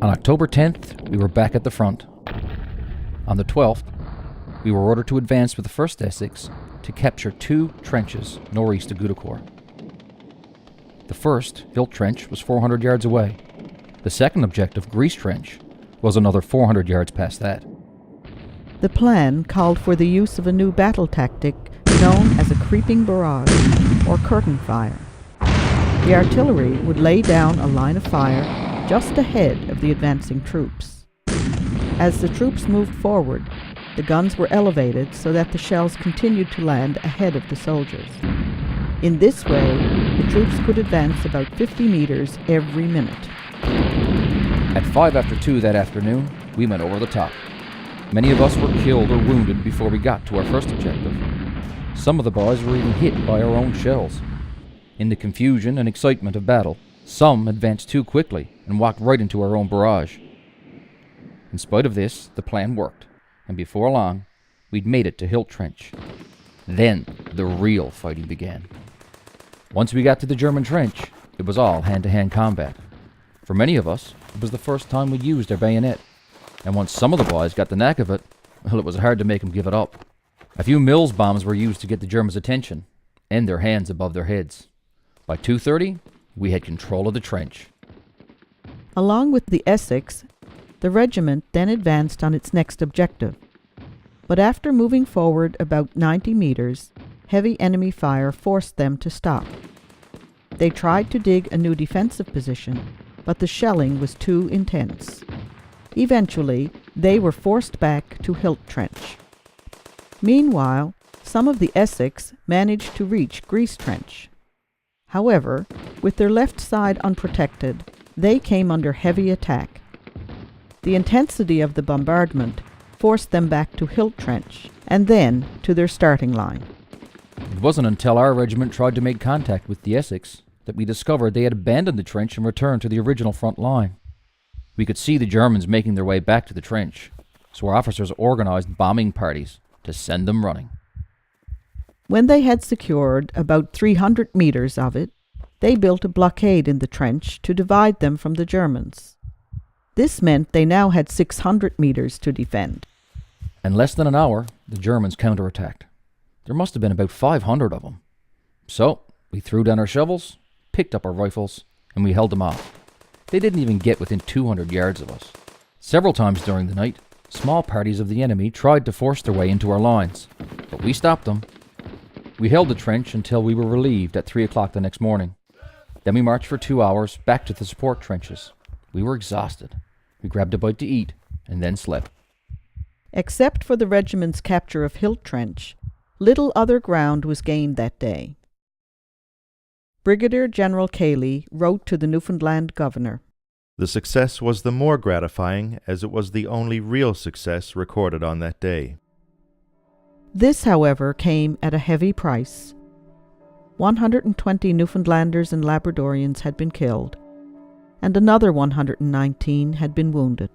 On October 10th, we were back at the front. On the 12th, we were ordered to advance with the 1st Essex to capture 2 trenches northeast of Gueudecourt. The first, Hilt Trench, was 400 yards away. The second objective, Grease Trench, was another 400 yards past that. The plan called for the use of a new battle tactic known as a creeping barrage, or curtain fire. The artillery would lay down a line of fire just ahead of the advancing troops. As the troops moved forward, the guns were elevated so that the shells continued to land ahead of the soldiers. In this way, the troops could advance about 50 meters every minute. At 5 after 2 that afternoon, we went over the top. Many of us were killed or wounded before we got to our first objective. Some of the boys were even hit by our own shells. In the confusion and excitement of battle, some advanced too quickly and walked right into our own barrage. In spite of this, the plan worked, and before long, we'd made it to Hilt Trench. Then, the real fighting began. Once we got to the German trench, it was all hand-to-hand combat. For many of us, it was the first time we'd used our bayonet, and once some of the boys got the knack of it, well, it was hard to make them give it up. A few Mills bombs were used to get the Germans' attention, and their hands above their heads. By 2:30, we had control of the trench. Along with the Essex, the regiment then advanced on its next objective. But after moving forward about 90 meters, heavy enemy fire forced them to stop. They tried to dig a new defensive position, but the shelling was too intense. Eventually, they were forced back to Hilt Trench. Meanwhile, some of the Essex managed to reach Grease Trench. However, with their left side unprotected, they came under heavy attack. The intensity of the bombardment forced them back to Hilt Trench, and then to their starting line. It wasn't until our regiment tried to make contact with the Essex that we discovered they had abandoned the trench and returned to the original front line. We could see the Germans making their way back to the trench, so our officers organized bombing parties to send them running. When they had secured about 300 meters of it, they built a blockade in the trench to divide them from the Germans. This meant they now had 600 meters to defend. In less than an hour, the Germans counterattacked. There must have been about 500 of them. So, we threw down our shovels, picked up our rifles, and we held them off. They didn't even get within 200 yards of us. Several times during the night, small parties of the enemy tried to force their way into our lines, but we stopped them. We held the trench until we were relieved at 3 o'clock the next morning. Then we marched for 2 hours back to the support trenches. We were exhausted. We grabbed a bite to eat and then slept. Except for the regiment's capture of Hilt Trench, little other ground was gained that day. Brigadier General Cayley wrote to the Newfoundland governor. The success was the more gratifying as it was the only real success recorded on that day. This, however, came at a heavy price. 120 Newfoundlanders and Labradorians had been killed, and another 119 had been wounded.